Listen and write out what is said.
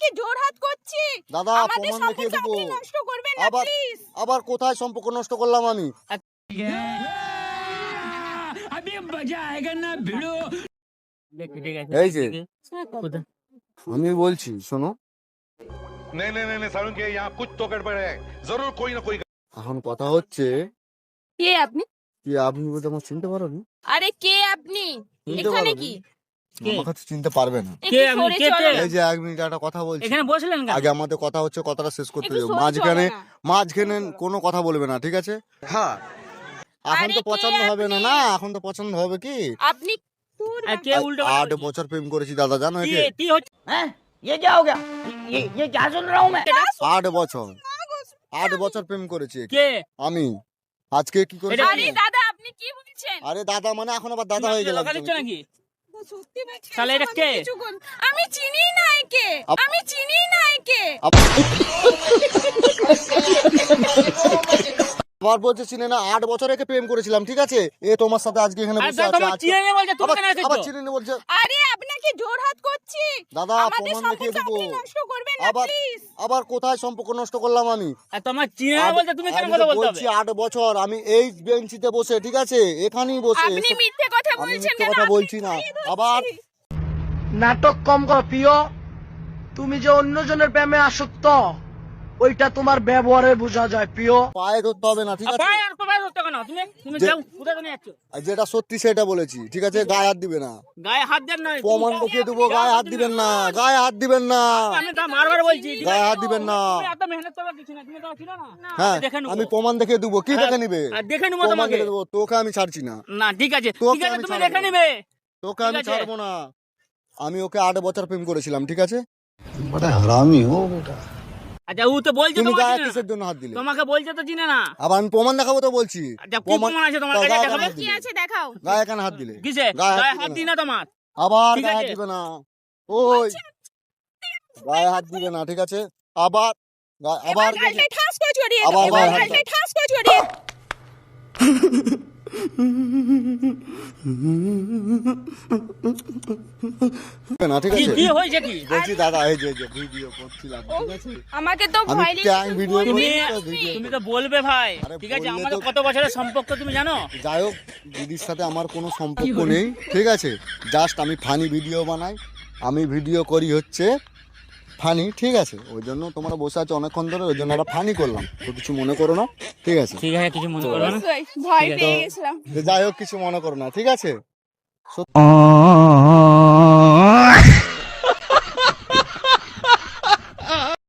আপনাকে জোরহাট করছি দাদা আমাদের প্রমাণ দেখিয়ে সম্পর্ক দেবো। আপনি নষ্ট করবেন না আবার প্লিজ। আবার কোথায় সম্পর্ক নষ্ট করলাম আমি? এই যে আমি বলছি শোনো, नहीं नहीं नहीं नहीं सारुण के यहाँ कुछ तो गड़बड़ है जरूर कोई ना कोई এখন কথা হচ্ছে কে আপনি? কি আপনি বলতে আমার চিনতে পারো নি? আরে কে আপনি? চিনতে এখানে পারো কি? নি? আমার কাছে চিনতে পারবে না। কে আপনি? কে কে? এই যে 1 মিনিট একটা কথা বলছি, এখানে বসলেন কেন? আগে আমাদের কথা হচ্ছে, কথাটা শেষ করতে একটু দিও। সরে মাঝখানে চলো না। মাঝখানে কোনো কথা বলবে না, ঠিক আছে? हाँ এখন আরে তো কে পছন্দ হবে না, আপনি? না এখন তো পছন্দ হবে কি? আপনি আর কে উল্টো 8 বছর প্রেম করেছি দাদা, জানো কি একে? কি হচ্ছে? হ্যাঁ ये क्या हो गया? ये क्या सुन रहा हूँ मैं? 8 বছর 8 বছর প্রেম করেছি একে। কে আমি আজকে কি করেছি? এটা আরে দাদা আপনি কি বলছেন? আরে দাদা মানে এখন আবার দাদা হয়ে গেলাম। লগাচ্ছ নাকি? সত্যি বলছেন? তাহলে এটা আমাকে কে? কিছু বল- আমি চিনি না একে। আমি চিনি না একে। আবার বলছে চিনে না, 8 বছর একে প্রেম করেছিলাম, ঠিক আছে? এ তোমার সাথে আজকে এখানে আরে বসে দাদা আছে। তোমার চিনে নেই বলছে, তুমি কেন আবার এসেছো? চিনে নে বলছে। আরে আপনাকে জোরহাট করছি দাদা আমাদের প্রমাণ দেখিয়ে সম্পর্ক দেবো। আপনি নষ্ট করবেন না আবার প্লিজ। আবার কোথায় সম্পর্ক নষ্ট করলাম আমি? আর তোমার চিনে নেই বলছে, তুমি কেন আমি কথা তো বলতে হবে? বলছি 8 বছর আমি এই বেঞ্চিতে বসে, ঠিক আছে? এখানেই বসে। আপনি মিথ্যে কথা আমি বলছেন মিথ্যে কেন? কথা আপনি বলছি না। খাইয়ে ধরছি। আবার নাটক কম কর প্রিয়। তুমি যে অন্যজনের প্রেমে আসক্ত ওইটা তোমার ব্যবহারে বোঝা যায় প্রিয়। পায়ে ধরতে হবে না, ঠিক আছে? পায়ে আর কোথায় ধরতে কেন? তুমি যে- যাও, কোথায় তুমি যাচ্ছ? আর যেটা সত্যি সেটা বলেছি, ঠিক আছে? গায়ে হাত দিবে না। গায়ে হাত দেন না। প্রমাণ দেখিয়ে দেবো, গায়ে হাত দিবেন না, গায়ে হাত দিবেন না। আমি তা বারবার বলছি। গায়ে হাত দিবেন না। তুমি এত মেহনত করার কিছু না, তুমি তো ছিল না। হ্যাঁ দেখে নেবো। আমি প্রমাণ দেখে দেবো। কি দেখে নিবে? আর দেখে নেবো প্রমাণ তোমাকে। দেখে দেবো, তোকে আমি ছাড়ছি না। না ঠিক আছে, তোকে ঠিক আছে, আমি তুমি ছাড়বো দেখে না। নেবে। তোকে আমি ঠিক আছে। ছাড়বো না। আমি ওকে 8 বছর প্রেম করেছিলাম, ঠিক আছে? আচ্ছা ও তো বলছে তুমি তোমাকে গায়ে চিনে না। কিসের জন্য হাত দিলে? তোমাকে বলছে তো চিনে না। আবার আমি প্রমাণ দেখাবো তো বলছি। আচ্ছা কি প্রমাণ আছে তোমার কাছে? গায়ে দেখাবে? কেন হাত কি দিলে? আছে দেখাও। গায়ে কেন হাত দিলে? কিসে? গায়ে গায়ে হাত হাত দিবে দিই না। না তোমার। আবার ঠিক গায়ে হাত আছে। দিবে না। ওই গায়ে হাত দিবে না, ঠিক আছে? আবার আবার গালটায় ঠাস করে জড়িয়ে দাও। আবার এবার গায়ে হাত গালটায় ঠাস করে জড়িয়ে দিবে না, ঠিক কি আছে? কি হয়েছে কি? বলছি দাদা এই যে ভিডিও করছিলাম, ঠিক আছে? আমাকে তো আমি ভয় ট্যাং লেগেছে। ভিডিও তুমি ভিডিও তুমি তো বলবে ভাই। আরে ঠিক আছে, বললে আমাদের তো- কত বছরের সম্পর্ক তুমি জানো? যাই হোক, দিদির সাথে আমার কোনো সম্পর্ক নেই, ঠিক আছে? জাস্ট আমি ফানি ভিডিও বানাই, আমি ভিডিও করি হচ্ছে ফানি, ঠিক আছে? ওই জন্য তোমরা বসে আছো অনেকক্ষণ ধরে, ওই জন্য একটা ফানি করলাম, তো কিছু মনে করো না, ঠিক আছে? ঠিক আছে, কিছু মনে করবে না। অবশ্যই ভয় ঠিক আছে। পেয়ে গেছিলাম। তো যাই হোক, কিছু মনে করো না, ঠিক আছে?